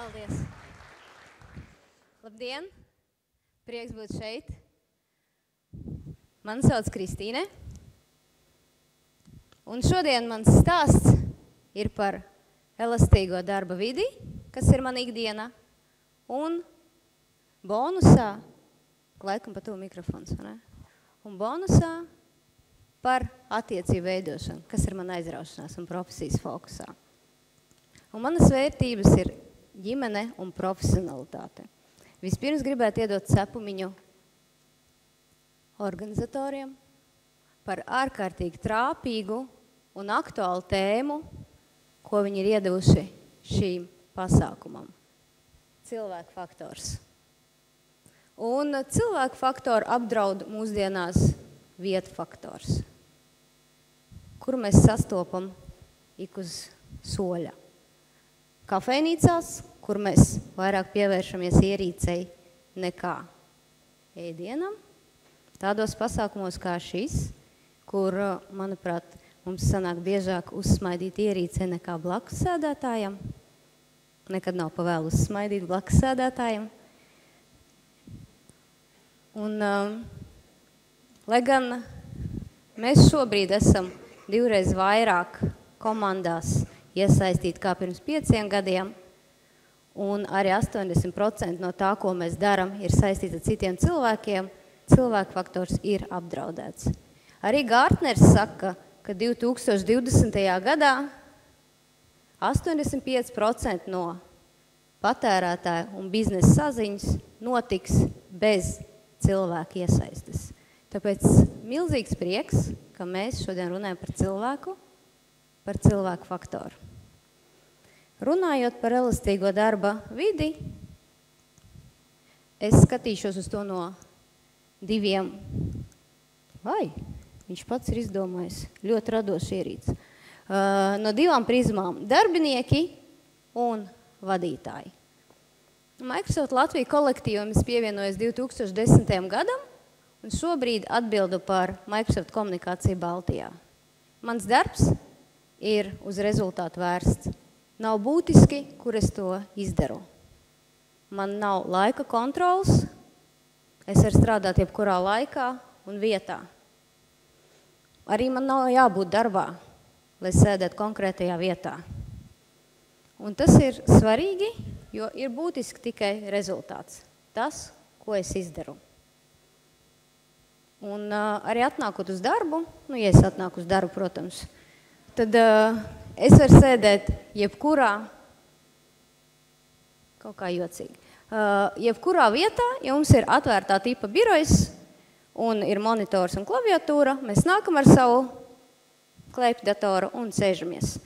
Paldies! Labdien! Prieks būt šeit. Mani sauc Kristīne. Un šodien mans stāsts ir par elastīgo darba vidi, kas ir mana ikdiena, un bonusā, laikam pa to mikrofons, ne? Un bonusā par attiecību veidošanu, kas ir mana aizraušanās un profesijas fokusā. Un manas vērtības ir ģimene un profesionalitāte. Vispirms gribētu iedot cepumiņu organizatoriem par ārkārtīgi trāpīgu un aktuālu tēmu, ko viņi ir iedevuši šīm pasākumam. Cilvēku faktors. Un cilvēku faktoru apdraud mūsdienās vietu faktors, kuru mēs sastopam ik uz soļa. Kafejnīcās, kur mēs vairāk pievēršamies ierīcei nekā ēdienam, tādos pasākumos kā šis, kur, manuprāt, mums sanāk biežāk uzsmaidīt ierīcei nekā blakus sēdētājam. Nekad nav pavēlu uzsmaidīt blakus sēdētājam. Un, lai gan mēs šobrīd esam 2 reiz vairāk komandās iesaistīti kā pirms 5 gadiem, un arī 80% no tā, ko mēs daram, ir saistīts ar citiem cilvēkiem, cilvēku faktors ir apdraudēts. Arī Gartners saka, ka 2020. gadā 85% no patērētāja un biznesa saziņas notiks bez cilvēku iesaistes. Tāpēc milzīgs prieks, ka mēs šodien runājam par cilvēku faktoru. Runājot par elastīgo darba vidi, es skatīšos uz to no 2. Viņš pats ir izdomājis ļoti radoši ierīci. No 2 prizmām – darbinieki un vadītāji. Microsoft Latvija kolektīvam es pievienojos 2010. gadam un šobrīd atbildu par Microsoft komunikāciju Baltijā. Mans darbs ir uz rezultātu vērsts. Nav būtiski, kur es to izdaru. Man nav laika kontrols, es varu strādāt jebkurā laikā un vietā. Arī man nav jābūt darbā, lai sēdētu konkrētajā vietā. Un tas ir svarīgi, jo ir būtiski tikai rezultāts. Tas, ko es izdaru. Un arī atnākot uz darbu, ja es atnāku uz darbu, protams, tad es varu sēdēt jebkurā, kaut kā jocīgi, jebkurā vietā, ja mums ir atvērtā tipa birojas un ir monitors un klaviatūra, mēs nākam ar savu klēpjdatoru un sēžamies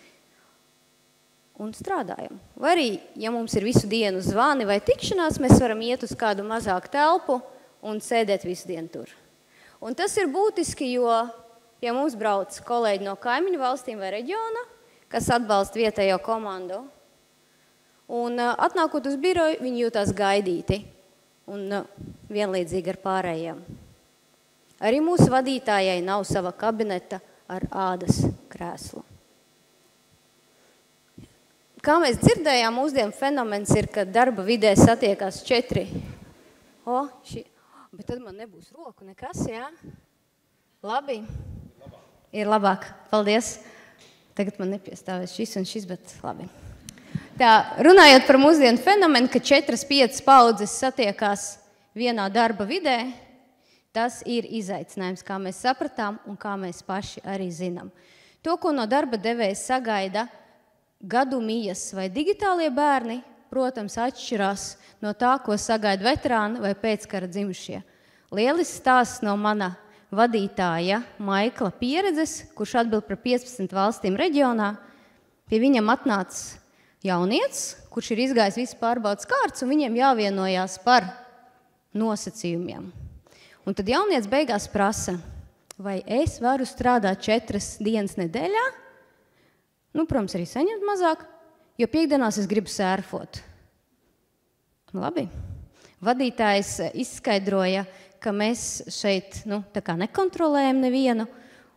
un strādājam. Vai arī, ja mums ir visu dienu zvani vai tikšanās, mēs varam iet uz kādu mazāku telpu un sēdēt visu dienu tur. Un tas ir būtiski, jo, ja mums brauc kolēģi no kaimiņu valstīm vai reģiona, kas atbalsta vietējo komandu, un atnākot uz biroju, viņi jūtās gaidīti un vienlīdzīgi ar pārējiem. Arī mūsu vadītājai nav sava kabineta ar ādas krēslu. Kā mēs dzirdējām, mūsdienu fenomens ir, ka darba vidē satiekās 4. Bet tad man nebūs roku nekas, jā? Labi? Ir labāk. Paldies. Tagad man nepiestāvēs šis un šis, bet labi. Tā, runājot par mūsdienu fenomenu, ka 4-5 paudzes satiekās vienā darba vidē, tas ir izaicinājums, kā mēs sapratām un kā mēs paši arī zinām. To, ko no darba devēja sagaida gadu mijas vai digitālie bērni, protams, atšķirās no tā, ko sagaida veterāni vai pēckara dzimušie. Lielisks stāsts no mana vadītāja Maikla pieredzes, kurš atbild par 15 valstīm reģionā. Pie viņam atnāca jaunietis, kurš ir izgājis visu pārbaudas kārtas, un viņiem jāvienojās par nosacījumiem. Un tad jaunietis beigās prasa, vai es varu strādāt 4 dienas nedēļā? Protams, arī saņemt mazāk, jo piekdienās es gribu sērfot. Labi. Vadītājs izskaidroja, ka mēs šeit tā kā nekontrolējam nevienu,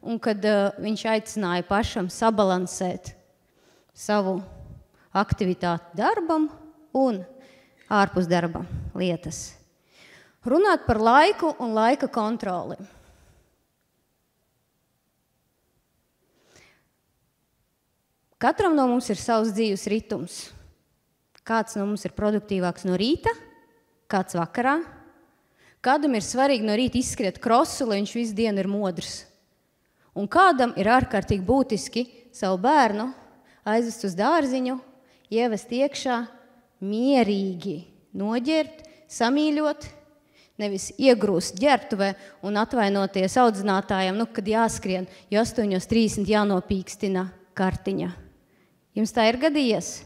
un kad viņš aicināja pašam sabalansēt savu aktivitāti darbam un ārpus darba lietas. Runāt par laiku un laika kontroli. Katram no mums ir savs dzīves ritums. Kāds no mums ir produktīvāks no rīta, kāds vakarā. Kādam ir svarīgi no rīta izskriet krosu, lai viņš visu dienu ir modrs. Un kādam ir ārkārtīgi būtiski savu bērnu aizvest uz dārziņu, ievest iekšā, mierīgi noģērbt, samīļot, nevis iegrūst ģērbtuvē un atvainoties audzinātājiem, kad jāskrien, jo 8:30 jānopīkstina kartiņa. Jums tā ir gadījies?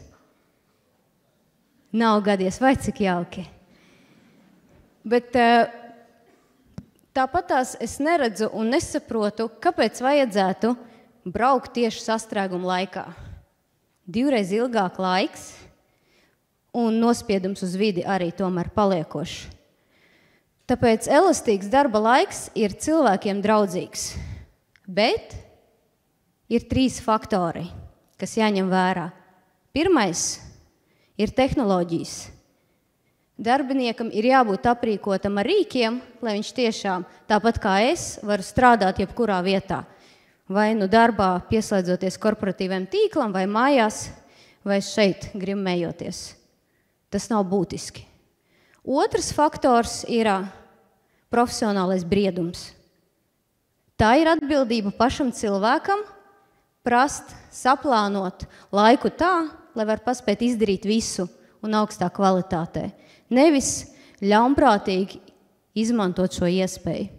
Nav gadījies, vai cik jauki? Bet tāpatās es neredzu un nesaprotu, kāpēc vajadzētu braukt tieši sastrēguma laikā. 2 reiz ilgāk laiks un nospiedums uz vidi arī tomēr paliekošs. Tāpēc elastīgs darba laiks ir cilvēkiem draudzīgs. Bet ir 3 faktori, kas jāņem vērā. Pirmais ir tehnoloģijas. Darbiniekam ir jābūt aprīkotam ar rīkiem, lai viņš tiešām, tāpat kā es, var strādāt jebkurā vietā. Vai nu darbā pieslēdzoties korporatīviem tīklam, vai mājās, vai šeit grimmējoties. Tas nav būtiski. Otrs faktors ir profesionālais briedums. Tā ir atbildība pašam cilvēkam prast, saplānot laiku tā, lai var paspēt izdarīt visu un augstā kvalitātē. Nevis ļaunprātīgi izmantot šo iespēju.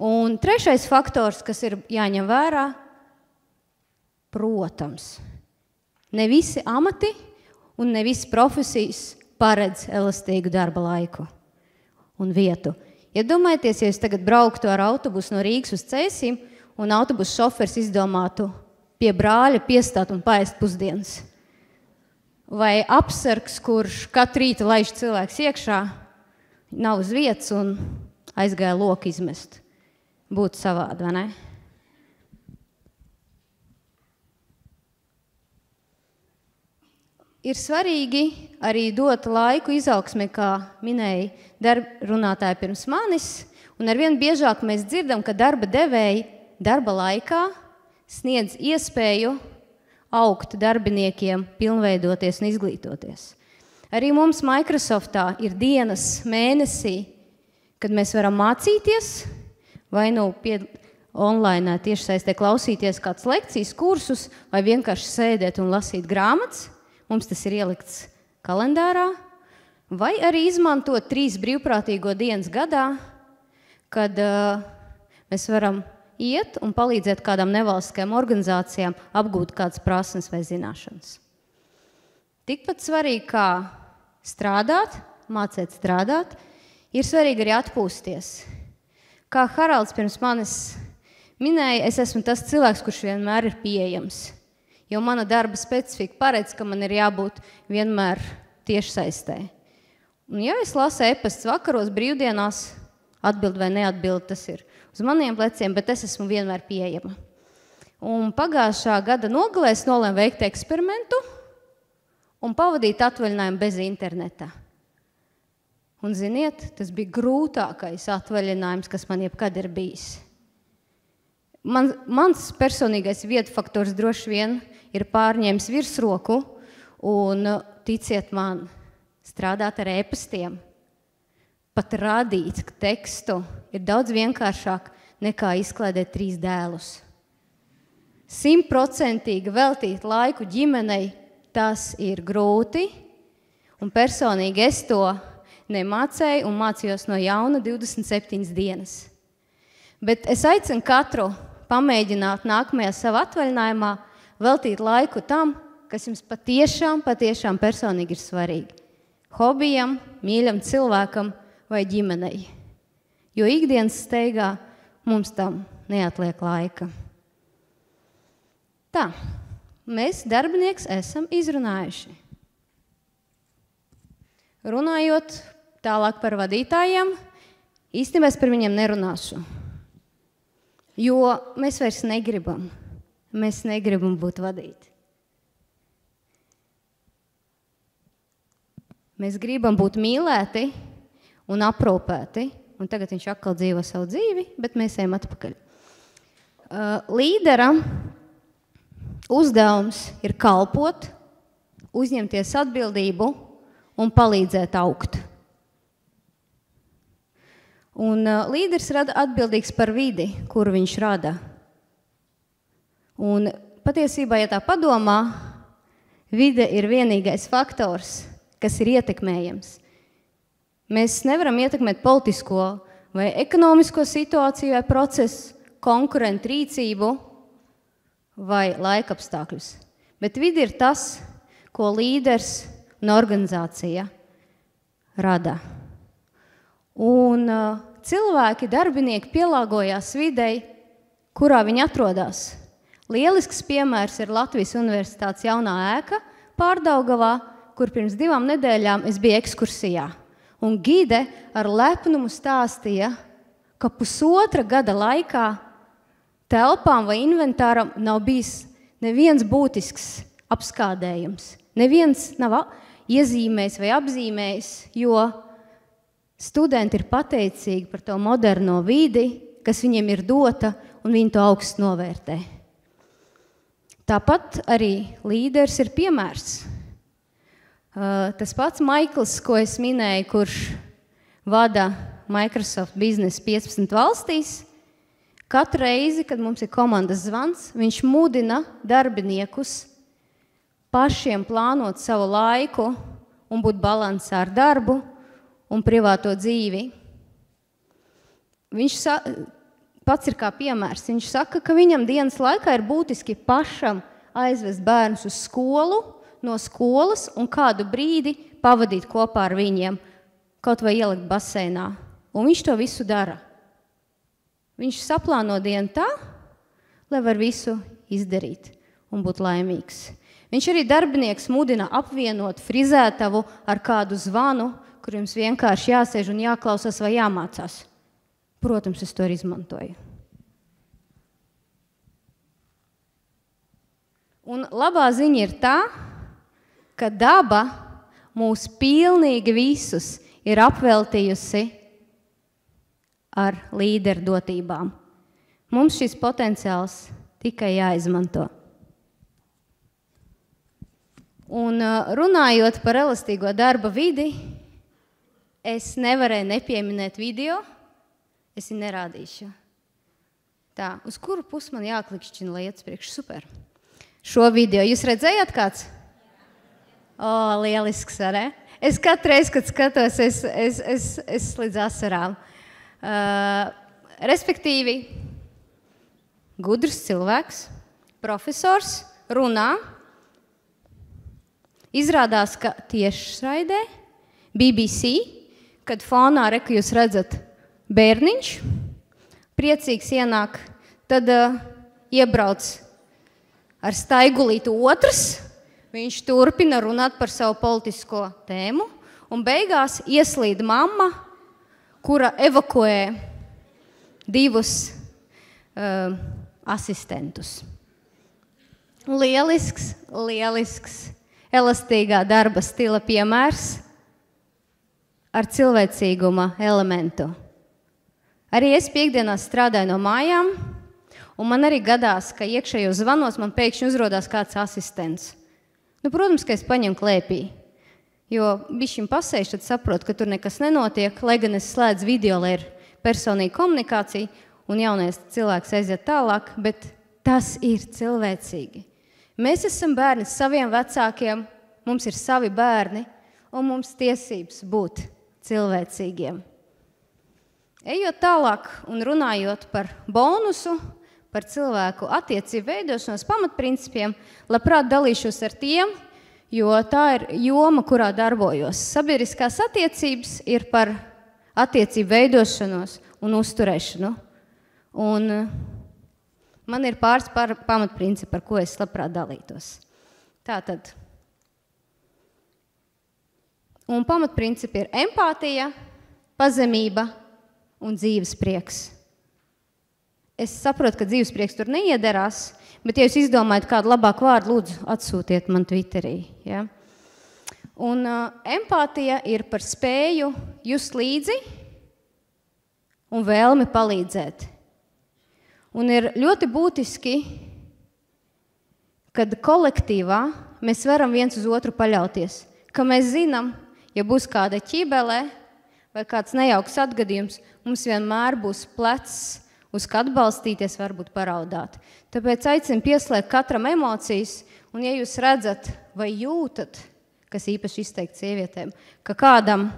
Un trešais faktors, kas ir jāņem vērā, protams, ne visi amati un ne visi profesijas paredz elastīgu darba laiku un vietu. Ja domājieties, ja jūs tagad brauktu ar autobusu no Rīgas uz Cēsīm un autobusu šofers izdomātu pie brāļa piestāt un paēst pusdienas. Vai apsargs, kurš katru rītu laiž cilvēks iekšā, nav uz vietas un aizgāja loku izmest. Būtu savādi, vai ne? Ir svarīgi arī dot laiku izaugsmē, kā minēja runātāji pirms manis, un arvien biežāk mēs dzirdam, ka darba devēji darba laikā sniedz iespēju augt darbiniekiem, pilnveidoties un izglītoties. Arī mums Microsoftā ir dienas mēnesī, kad mēs varam mācīties, vai nu online tiešsaistē klausīties kādas lekcijas, kursus, vai vienkārši sēdēt un lasīt grāmatas. Mums tas ir ielikts kalendārā. Vai arī izmantot 3 brīvprātīgo dienas gadā, kad mēs varam iet un palīdzēt kādām nevalstiskajām organizācijām apgūt kādas prasmes vai zināšanas. Tikpat svarīgi kā strādāt, mācīt strādāt, ir svarīgi arī atpūsties. Kā Haralds pirms manis minēja, es esmu tas cilvēks, kurš vienmēr ir pieejams, jo mana darba specifika paredz, ka man ir jābūt vienmēr tiešsaistē. Un ja es lasu e-pastus vakaros, brīvdienās, atbild vai neatbild, tas ir uz maniem pleciem, bet es esmu vienmēr pieejama. Un pagājušā gada nogalē es nolēmu veikt eksperimentu un pavadīt atvaļinājumu bez interneta. Un ziniet, tas bija grūtākais atvaļinājums, kas man jebkad ir bijis. Mans personīgais vietu faktors droši vien ir pārņēmis virsroku un, ticiet man, strādāt ar e-pastiem. Pat radīt tekstu ir daudz vienkāršāk nekā izklaidēt 3 dēlus. 100% veltīt laiku ģimenei, tas ir grūti, un personīgi es to nemācēju un mācījos no jauna 27 dienas. Bet es aicinu katru pamēģināt nākamajā savā atvaļinājumā veltīt laiku tam, kas jums patiešām personīgi ir svarīgi. Hobijam, mīļam cilvēkam vai ģimenei. Jo ikdienas steigā mums tam neatliek laika. Tā, mēs darbinieks esam izrunājuši. Runājot tālāk par vadītājiem, īstenībā es par viņiem nerunāšu. Jo mēs vairs negribam. Mēs negribam būt vadīti. Mēs gribam būt mīlēti un aprūpēti, un tagad viņš atkal dzīvo savu dzīvi, bet mēs ejam atpakaļ. Līdera uzdevums ir kalpot, uzņemties atbildību un palīdzēt augt. Un līderis ir atbildīgs par vidi, kuru viņš rada. Un patiesībā, ja tā padomā, vide ir vienīgais faktors, kas ir ietekmējams. Mēs nevaram ietekmēt politisko vai ekonomisko situāciju vai procesu, konkurentu rīcību vai laikapstākļus. Bet vide ir tas, ko līderis un organizācija rada. Un cilvēki, darbinieki pielāgojās videi, kurā viņi atrodas. Lielisks piemērs ir Latvijas Universitātes jaunā ēka Pārdaugavā, kur pirms 2 nedēļām es biju ekskursijā. Un gide ar lepnumu stāstīja, ka 1,5 gada laikā telpām vai inventāram nav bijis neviens būtisks apskādējums. Neviens nav iezīmējis vai apzīmējis, jo studenti ir pateicīgi par to moderno vidi, kas viņiem ir dota, un viņi to augstu novērtē. Tāpat arī līderis ir piemērs. Tas pats Maikls, ko es minēju, kurš vada Microsoft biznesu 15 valstīs, katru reizi, kad mums ir komandas zvans, viņš mudina darbiniekus pašiem plānot savu laiku un būt balansā ar darbu un privāto dzīvi. Viņš pats ir kā piemērs. Viņš saka, ka viņam dienas laikā ir būtiski pašam aizvest bērnus uz skolu, no skolas un kādu brīdi pavadīt kopā ar viņiem, kaut vai ielikt baseinā. Un viņš to visu dara. Viņš saplāno dienu tā, lai var visu izdarīt un būt laimīgs. Viņš arī darbinieks mudina apvienot frizētavu ar kādu zvanu, kur jums vienkārši jāsēž un jāklausās vai jāmācās. Protams, es to arī izmantoju. Un labā ziņa ir tā, ka daba mūs pilnīgi visus ir apveltījusi ar līderu dotībām. Mums šis potenciāls tikai jāizmanto. Un runājot par elastīgo darba vidi, es nevarēju nepieminēt video, es viņu nerādīšu. Tā, uz kuru pusi man jāklikšķina, lai iet priekš? Super. Šo video jūs redzējāt kāds? Lielisks, arī. Es katru reizi, kad skatos, es līdz asarām. Respektīvi, gudrs cilvēks, profesors, runā. Izrādās, ka tiešraidē BBC, kad fonā ka jūs redzat bērniņš, priecīgs ienāk, tad iebrauc ar staigulītu otrs, viņš turpina runāt par savu politisko tēmu, un beigās ieslīd mamma, kura evakuē 2 asistentus. Lielisks, elastīgā darba stila piemērs ar cilvēcīguma elementu. Arī es piekdienās strādāju no mājām, un man arī gadās, ka iekšējos zvanos man pēkšņi uzrodās kāds asistents. Protams, ka es paņemu klēpī, jo bišķiņ pasēšu, tad saprotu, ka tur nekas nenotiek, lai gan es slēdzu video, lai ir personīga komunikācija, un jaunais cilvēks aiziet tālāk, bet tas ir cilvēcīgi. Mēs esam bērni saviem vecākiem, mums ir savi bērni, un mums tiesības būt cilvēcīgiem. Ejot tālāk un runājot par bonusu, par cilvēku attiecību veidošanos pamatprincipiem, labprāt dalīšos ar tiem, jo tā ir joma, kurā darbojos. Sabiedriskās attiecības ir par attiecību veidošanos un uzturēšanu. Un man ir pāris pamatprincipi, par ko es labprāt dalītos. Tātad. Un pamatprincipi ir empātija, pazemība un dzīves prieks. Es saprotu, ka dzīves prieks tur neiederās, bet ja jūs izdomājat kādu labāku vārdu, lūdzu, atsūtiet man Twitterī. Ja? Un empātija ir par spēju just līdzi un vēlmi palīdzēt. Un ir ļoti būtiski, kad kolektīvā mēs varam viens uz otru paļauties, ka mēs zinām, ja būs kāda ķibele vai kāds nejauks atgadījums, mums vienmēr būs plecs, uz kā atbalstīties, varbūt paraudāt. Tāpēc aicinu pieslēgt katram emocijas, un ja jūs redzat vai jūtat, kas īpaši izteikt sievietēm, ka kādam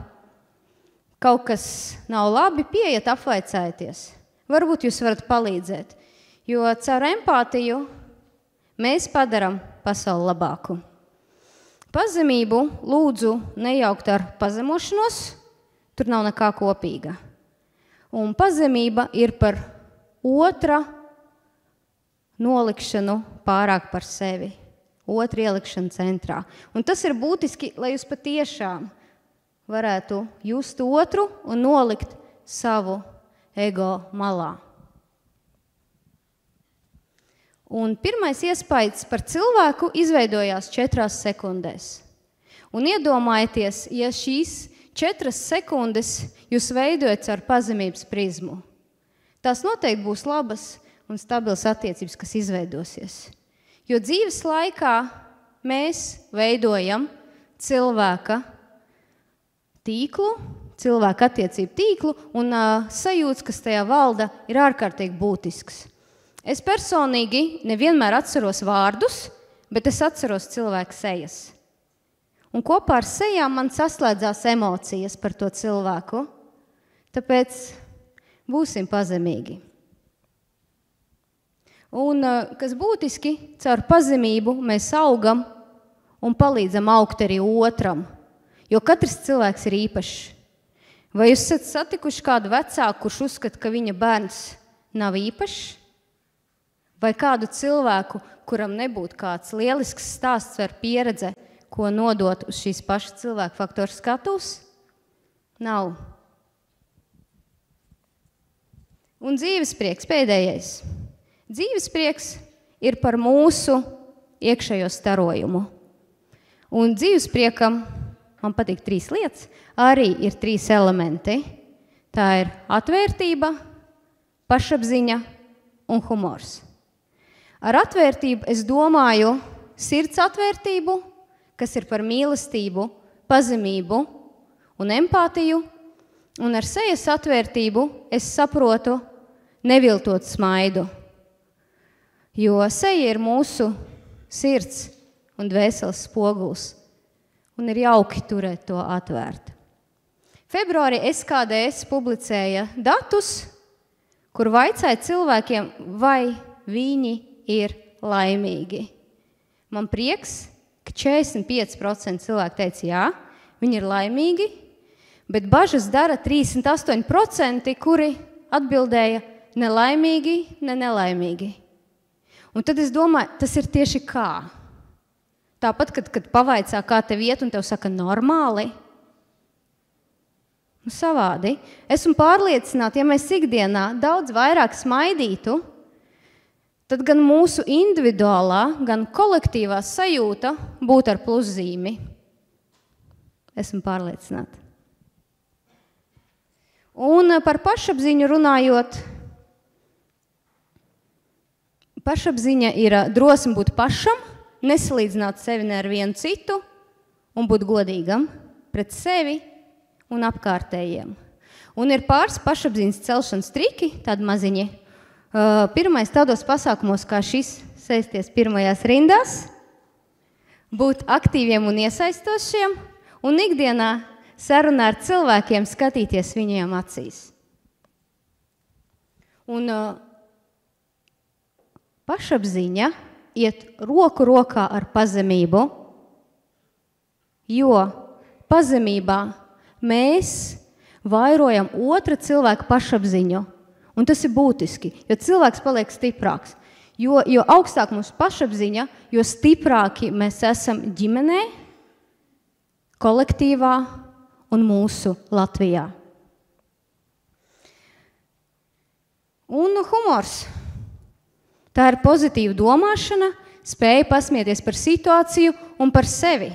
kaut kas nav labi, pieiet apvaicājieties. Varbūt jūs varat palīdzēt, jo caur empātiju mēs padaram pasauli labāku. Pazemību lūdzu nejaukt ar pazemošanos, tur nav nekā kopīga. Un pazemība ir par otra nolikšanu pārāk par sevi, otra ielikšana centrā. Un tas ir būtiski, lai jūs patiešām varētu just otru un nolikt savu ego malā. Un pirmais iespējas par cilvēku izveidojās 4 sekundēs. Un iedomājieties, ja šīs 4 sekundes jūs veidojat ar pazemības prizmu. Tās noteikti būs labas un stabilas attiecības, kas izveidosies. Jo dzīves laikā mēs veidojam cilvēka tīklu, cilvēka attiecību tīklu, un sajūtas, kas tajā valda, ir ārkārtīgi būtisks. Es personīgi nevienmēr atceros vārdus, bet es atceros cilvēku sejas. Un kopā ar sejām man saslēdzās emocijas par to cilvēku, tāpēc būsim pazemīgi. Un, kas būtiski, caur pazemību mēs augam un palīdzam augt arī otram, jo katrs cilvēks ir īpašs. Vai jūs esat satikuši kādu vecāku, kurš uzskata, ka viņa bērns nav īpašs? Vai kādu cilvēku, kuram nebūtu kāds lielisks stāsts ar pieredze, ko nodot uz šīs pašas cilvēku faktoru skatuves? Nav. Un dzīvesprieks, pēdējais. Dzīvesprieks ir par mūsu iekšējo starojumu. Un dzīvespriekam, man patīk 3 lietas, arī ir 3 elementi. Tā ir atvērtība, pašapziņa un humors. Ar atvērtību es domāju sirds atvērtību, kas ir par mīlestību, pazemību un empātiju, un ar sejas atvērtību es saprotu neviltot smaidu, jo seja ir mūsu sirds un dvēseles spoguls, un ir jauki turēt to atvērtu. Februārī SKDS publicēja datus, kur vaicāja cilvēkiem, vai viņi ir laimīgi. Man prieks, ka 45% cilvēku teica jā, viņi ir laimīgi, bet bažas dara 38%, kuri atbildēja nelaimīgi, nelaimīgi. Un tad es domāju, tas ir tieši kā. Tāpat, kad pavaicā, kā tev iet, un tev saka normāli, savādi. Esmu pārliecināta, ja mēs ikdienā daudz vairāk smaidītu, tad gan mūsu individuālā, gan kolektīvā sajūta būtu ar pluszīmi. Esmu pārliecināta. Un par pašapziņu runājot, pašapziņa ir drosme būt pašam, nesalīdzināt sevi ne ar vienu citu un būt godīgam pret sevi un apkārtējiem. Un ir pāris pašapziņas celšanas triki, tādi maziņi. Pirmais tādos pasākumos, kā šis, sēsties pirmajās rindās, būt aktīviem un iesaistošiem, un ikdienā sarunā ar cilvēkiem skatīties viņiem acīs. Un pašapziņa iet roku rokā ar pazemību, jo pazemībā mēs vairojam otra cilvēka pašapziņu. Un tas ir būtiski, jo cilvēks paliek stiprāks. Jo augstāk mūsu pašapziņa, jo stiprāki mēs esam ģimenē, kolektīvā un mūsu Latvijā. Un humors. Tā ir pozitīva domāšana, spēja pasmieties par situāciju un par sevi.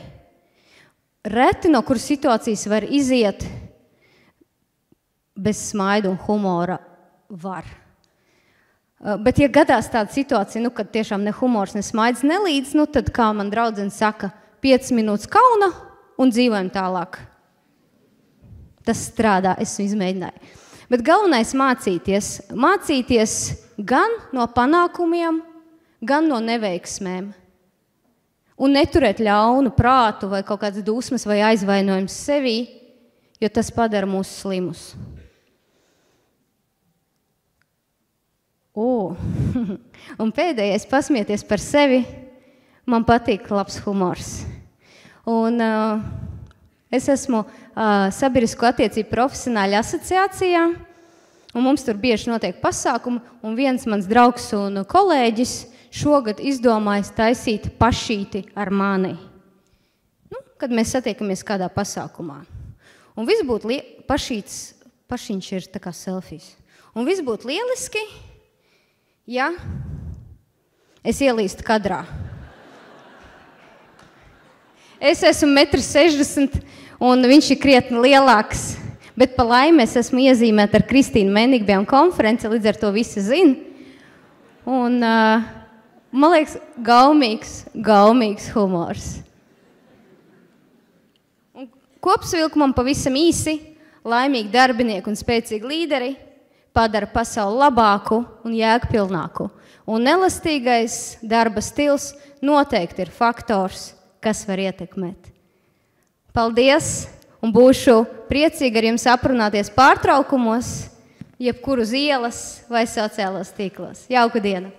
reti no kuras situācijas var iziet bez smaidu un humora var. Bet, ja gadās tāda situācija, kad tiešām ne humors, ne smaids nelīdz, tad, kā man draudzene saka, 5 minūtes kauna un dzīvojam tālāk. Tas strādā, es izmēģināju. Bet galvenais mācīties gan no panākumiem, gan no neveiksmēm. Un neturēt ļaunu prātu vai kaut kādas dusmas vai aizvainojums sevī, jo tas padara mūs slimus. Un pēdējais, pasmieties par sevi, man patīk labs humors. Un es esmu Sabiedrisko attiecību profesionāļu asociācijā, un mums tur bieži notiek pasākumi, un viens mans draugs un kolēģis šogad izdomājis taisīt pašīti ar mani. Kad mēs satiekamies kādā pasākumā. Un viss būtu pašiņš ir tā kā selfijas. Un viss būtu lieliski, ja es ielīstu kadrā. Es esmu 1,60 m, un viņš ir krietni lielāks, bet pa laimi es esmu iezīmēta ar Kristīnu Menniku, bijām konference, līdz ar to visi zina. Un, man liekas, gaumīgs humors. Un kopsavilkumam pavisam īsi, laimīgi darbinieki un spēcīgi līderi padara pasauli labāku un jēgpilnāku. Un elastīgais darba stils noteikti ir faktors, kas var ietekmēt. Paldies, un būšu priecīga ar jums aprunāties pārtraukumos, jebkur uz ielas vai sociālos tīklos. Jauku dienu!